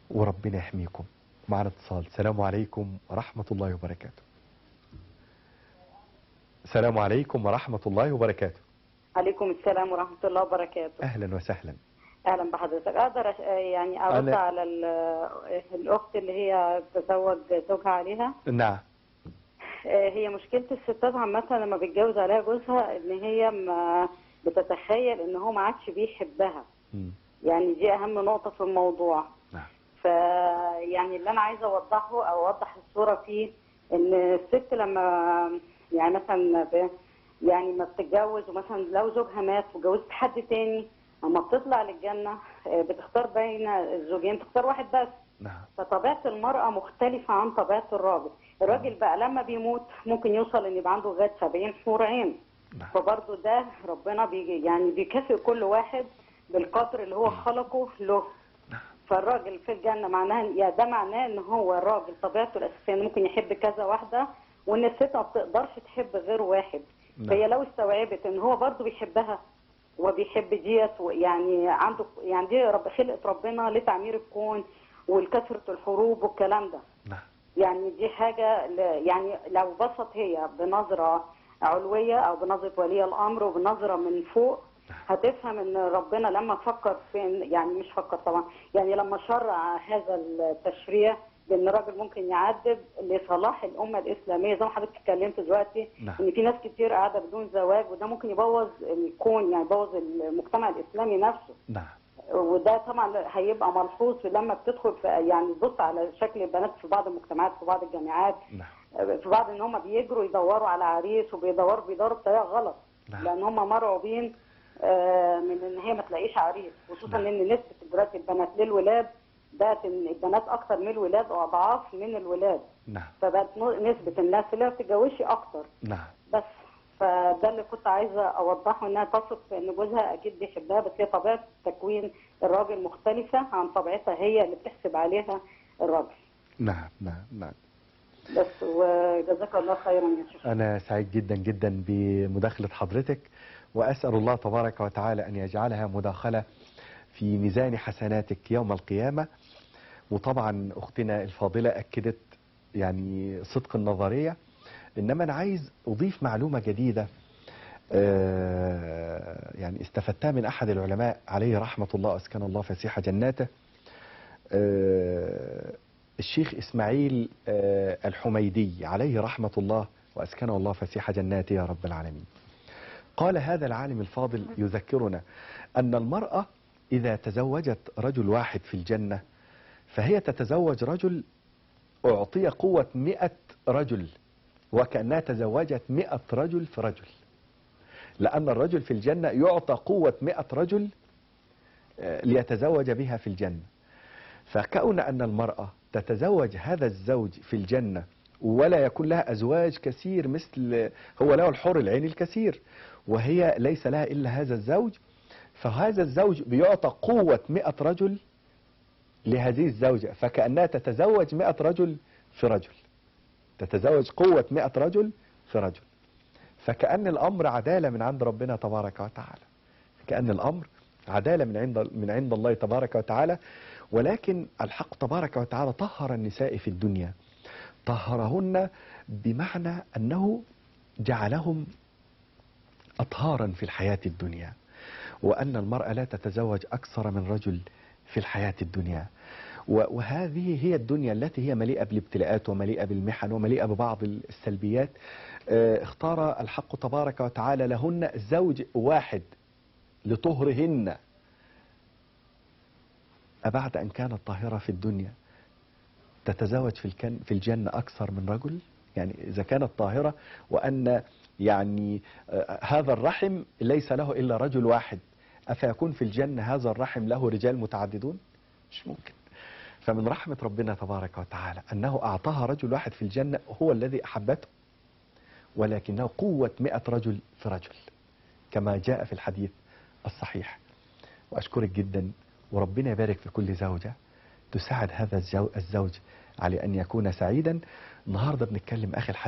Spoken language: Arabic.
وربنا يحميكم. معنا اتصال. السلام عليكم ورحمة الله وبركاته. السلام عليكم ورحمة الله وبركاته. عليكم السلام ورحمة الله وبركاته. أهلا وسهلا. أهلا بحضرتك. أقدر يعني أرد على الأخت اللي هي تزوج زوجها عليها؟ نعم. هي مشكلة الستات عامة لما بيتجوز عليها جوزها إن هي ما بتتخيل إن هو ما عادش بيحبها. يعني دي أهم نقطة في الموضوع. نعم. فيعني اللي أنا عايزة أوضحه أو أوضح الصورة فيه إن الست لما يعني مثلا يعني ما بتتجوز، ومثلا لو زوجها مات وجوزت حد تاني، اما بتطلع للجنه بتختار بين الزوجين، بتختار واحد بس. نعم. فطبيعه المراه مختلفه عن طبيعه الراجل. الراجل بقى لما بيموت ممكن يوصل ان يبقى عنده لغايه 70 حور عين. نعم. فبرضه ده ربنا يعني بيكافئ كل واحد بالقدر اللي هو خلقه له. فالراجل في الجنه معناها يعني ده معناه ان هو الراجل طبيعته الاساسيه انه ممكن يحب كذا واحده، وان الست ما بتقدرش تحب غير واحد. فهي لو استوعبت ان هو برضه بيحبها وبيحب ديت، يعني عنده يعني دي خلقه ربنا لتعمير الكون ولكثره الحروب والكلام ده. نعم. يعني دي حاجه يعني لو بصت هي بنظره علويه او بنظره ولي الامر وبنظره من فوق هتفهم ان ربنا لما فكر في يعني مش فكر طبعا، يعني لما شرع هذا التشريع بان الراجل ممكن يعذب لصلاح الامه الاسلاميه زي ما حضرتك اتكلمت دلوقتي. نعم. ان في ناس كتير قاعده بدون زواج، وده ممكن يبوظ الكون، يعني يبوظ المجتمع الاسلامي نفسه. نعم. وده طبعا هيبقى ملحوظ لما بتدخل في يعني تبص على شكل البنات في بعض المجتمعات في بعض الجامعات. نعم. في بعض ان هم بيجروا يدوروا على عريس وبيدوروا بطريقه غلط. نعم. لان هم مرعوبين من ان هي ما تلاقيش عريس، خصوصا نعم. ان نسبه دلوقتي البنات للولاد بقت ان البنات اكتر من الولاد واضعاف من الولاد. نعم. فبقت نسبه الناس اللي ما بتتجوزش اكتر. نعم. بس فده اللي كنت عايزه اوضحه، انها تثق في ان جوزها اكيد بيحبها، بس هي طبيعه تكوين الراجل مختلفه عن طبيعتها هي اللي بتحسب عليها الراجل. نعم. نعم. نعم. بس وجزاك الله خيرا يا شيخ. أنا سعيد جدا جدا بمداخلة حضرتك، وأسأل الله تبارك وتعالى أن يجعلها مداخلة في ميزان حسناتك يوم القيامة. وطبعا أختنا الفاضلة أكدت يعني صدق النظرية، إنما أنا عايز أضيف معلومة جديدة يعني استفدتها من أحد العلماء عليه رحمة الله أسكن الله فسيح جناته، الشيخ إسماعيل الحميدي عليه رحمة الله وأسكنه الله فسيح جناته يا رب العالمين. قال هذا العالم الفاضل يذكرنا أن المرأة إذا تزوجت رجل واحد في الجنة فهي تتزوج رجل أعطي قوة 100 رجل، وكأنها تزوجت 100 رجل في رجل، لأن الرجل في الجنة يعطى قوة 100 رجل ليتزوج بها في الجنة. فكون أن المرأة تتزوج هذا الزوج في الجنة ولا يكون لها أزواج كثير مثل هو له الحور العين الكثير، وهي ليس لها إلا هذا الزوج، فهذا الزوج بيعطى قوة 100 رجل لهذه الزوجة، فكأنها تتزوج 100 رجل في رجل، تتزوج قوة 100 رجل في رجل. فكأن الأمر عدالة من عند ربنا تبارك وتعالى، كأن الأمر عدالة من عند الله تبارك وتعالى. ولكن الحق تبارك وتعالى طهر النساء في الدنيا، طهرهن بمعنى أنه جعلهم أطهارا في الحياة الدنيا، وأن المرأة لا تتزوج أكثر من رجل في الحياة الدنيا. وهذه هي الدنيا التي هي مليئة بالابتلاءات ومليئة بالمحن ومليئة ببعض السلبيات. اختار الحق تبارك وتعالى لهن زوج واحد لطهرهن، أبعد أن كانت طاهرة في الدنيا تتزوج في الجنة أكثر من رجل؟ يعني إذا كانت طاهرة وأن يعني هذا الرحم ليس له إلا رجل واحد، أفيكون في الجنة هذا الرحم له رجال متعددون؟ مش ممكن. فمن رحمة ربنا تبارك وتعالى أنه أعطاها رجل واحد في الجنة هو الذي أحبته، ولكنه قوة 100 رجل في رجل كما جاء في الحديث الصحيح. وأشكرك جدا، وربنا يبارك في كل زوجة تساعد هذا الزوج على أن يكون سعيدا. النهاردة بنتكلم أخي الحديث